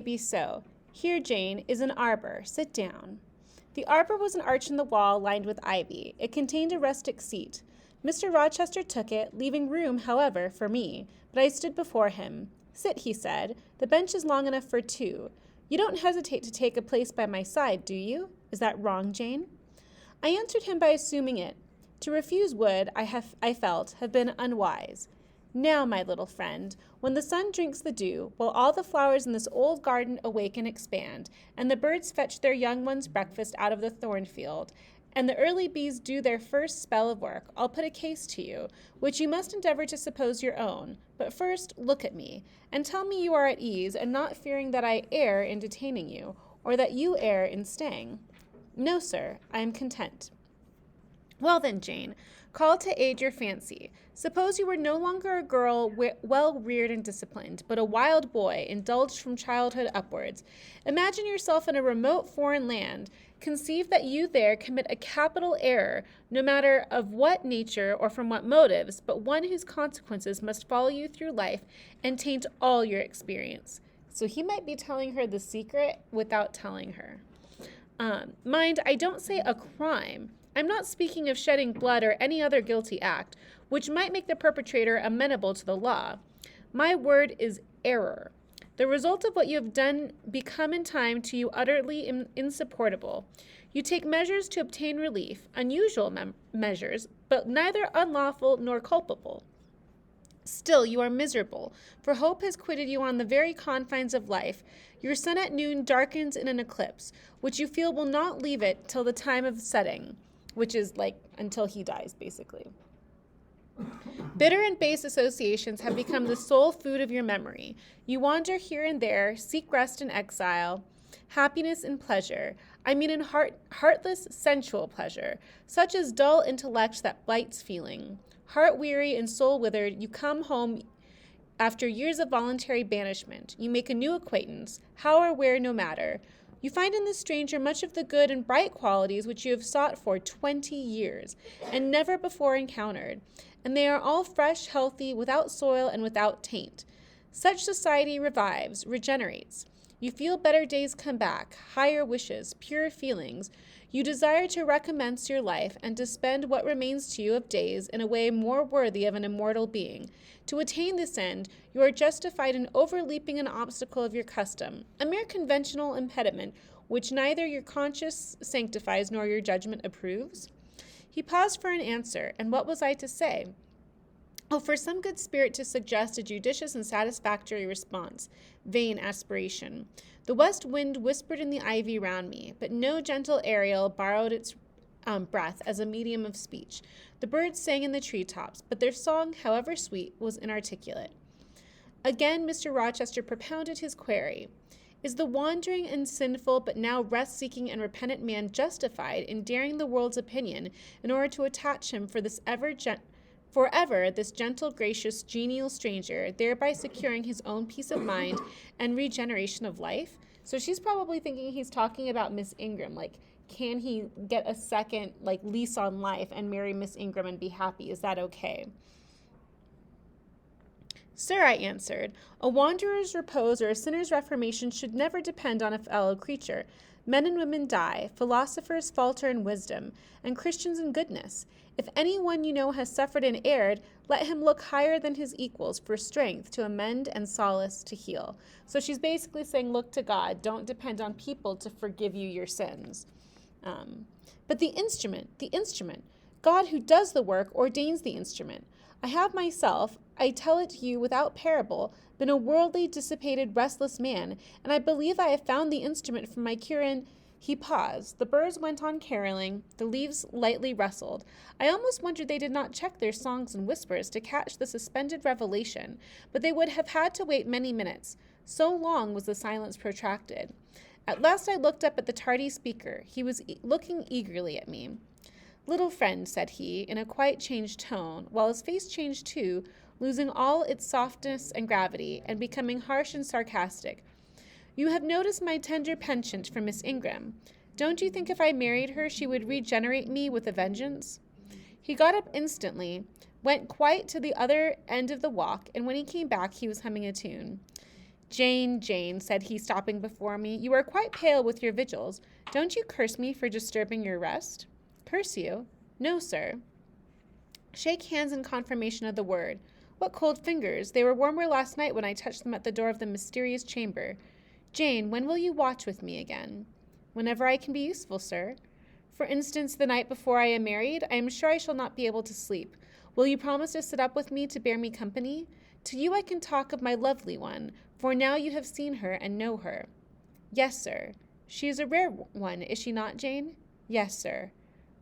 Be so. Here, Jane, is an arbor. Sit down. The arbor was an arch in the wall lined with ivy. It contained a rustic seat. Mr. Rochester took it, leaving room, however, for me, but I stood before him. Sit, he said. The bench is long enough for two. You don't hesitate to take a place by my side, do you? Is that wrong, Jane? I answered him by assuming it. To refuse would, I felt, have been unwise. Now, my little friend, when the sun drinks the dew, while all the flowers in this old garden awake and expand, and the birds fetch their young ones' breakfast out of the thornfield, and the early bees do their first spell of work, I'll put a case to you, which you must endeavor to suppose your own. But first, look at me, and tell me you are at ease, and not fearing that I err in detaining you, or that you err in staying. No, sir, I am content. Well then, Jane, call to aid your fancy. Suppose you were no longer a girl well reared and disciplined, but a wild boy, indulged from childhood upwards. Imagine yourself in a remote foreign land. Conceive that you there commit a capital error, no matter of what nature or from what motives, but one whose consequences must follow you through life and taint all your experience. So he might be telling her the secret without telling her. Mind, I don't say a crime. I'm not speaking of shedding blood or any other guilty act, which might make the perpetrator amenable to the law. My word is error. The result of what you have done become in time to you utterly insupportable. You take measures to obtain relief, unusual measures, but neither unlawful nor culpable. Still, you are miserable, for hope has quitted you on the very confines of life. Your sun at noon darkens in an eclipse, which you feel will not leave it till the time of setting, which is like until he dies, basically. Bitter and base associations have become the sole food of your memory. You wander here and there, seek rest in exile, happiness in pleasure. I mean in heartless, sensual pleasure, such as dull intellect that blights feeling. Heart-weary and soul-withered, you come home after years of voluntary banishment. You make a new acquaintance, how or where no matter. You find in this stranger much of the good and bright qualities which you have sought for 20 years, and never before encountered, and they are all fresh, healthy, without soil and without taint. Such society revives, regenerates. You feel better days come back, higher wishes, pure feelings. You desire to recommence your life and to spend what remains to you of days in a way more worthy of an immortal being. To attain this end, you are justified in overleaping an obstacle of your custom, a mere conventional impediment which neither your conscience sanctifies nor your judgment approves. He paused for an answer, and what was I to say? Oh, for some good spirit to suggest a judicious and satisfactory response. Vain aspiration. The west wind whispered in the ivy round me, but no gentle Ariel borrowed its breath as a medium of speech. The birds sang in the treetops, but their song, however sweet, was inarticulate. Again Mr. Rochester propounded his query. Is the wandering and sinful but now rest-seeking and repentant man justified in daring the world's opinion in order to attach him forever this gentle, gracious, genial stranger, thereby securing his own peace of mind and regeneration of life? So she's probably thinking he's talking about Miss Ingram, like, can he get a second, lease on life and marry Miss Ingram and be happy? Is that okay? Sir, I answered, a wanderer's repose or a sinner's reformation should never depend on a fellow creature. Men and women die, philosophers falter in wisdom, and Christians in goodness. If any one you know has suffered and erred, let him look higher than his equals for strength to amend and solace to heal. So she's basically saying, look to God. Don't depend on people to forgive you your sins. But the instrument, God who does the work ordains the instrument. I have myself, I tell it to you without parable, been a worldly, dissipated, restless man, and I believe I have found the instrument for my cure in... He paused. The birds went on caroling. The leaves lightly rustled. I almost wondered they did not check their songs and whispers to catch the suspended revelation, but they would have had to wait many minutes. So long was the silence protracted. At last I looked up at the tardy speaker. He was looking eagerly at me. Little friend, said he, in a quite changed tone, while his face changed too, losing all its softness and gravity, and becoming harsh and sarcastic. You have noticed my tender penchant for Miss Ingram. Don't you think if I married her she would regenerate me with a vengeance? He got up instantly, went quite to the other end of the walk, and when he came back he was humming a tune. Jane, Jane, said he, stopping before me, you are quite pale with your vigils. Don't you curse me for disturbing your rest? Curse you? No, sir. Shake hands in confirmation of the word. What cold fingers! They were warmer last night when I touched them at the door of the mysterious chamber. Jane, when will you watch with me again? Whenever I can be useful, sir. For instance, the night before I am married, I am sure I shall not be able to sleep. Will you promise to sit up with me to bear me company? To you I can talk of my lovely one, for now you have seen her and know her. Yes, sir. She is a rare one, is she not, Jane? Yes, sir.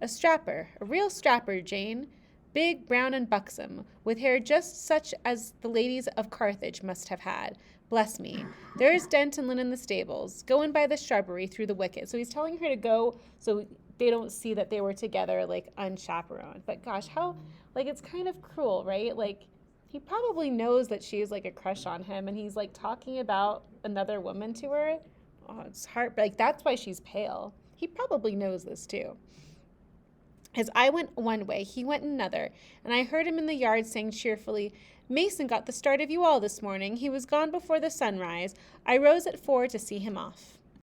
A strapper, a real strapper, Jane. Big, brown, and buxom, with hair just such as the ladies of Carthage must have had. Bless me. There is Dent and Lynn in the stables. Go in by the shrubbery through the wicket. So he's telling her to go so they don't see that they were together, like, unchaperoned. But gosh, how, like, it's kind of cruel, right? Like, he probably knows that she's, like, a crush on him, and he's, like, talking about another woman to her. Oh, it's hard. Like, that's why she's pale. He probably knows this, too. As I went one way, he went another, and I heard him in the yard saying cheerfully, Mason got the start of you all this morning. He was gone before the sunrise. I rose at 4 to see him off.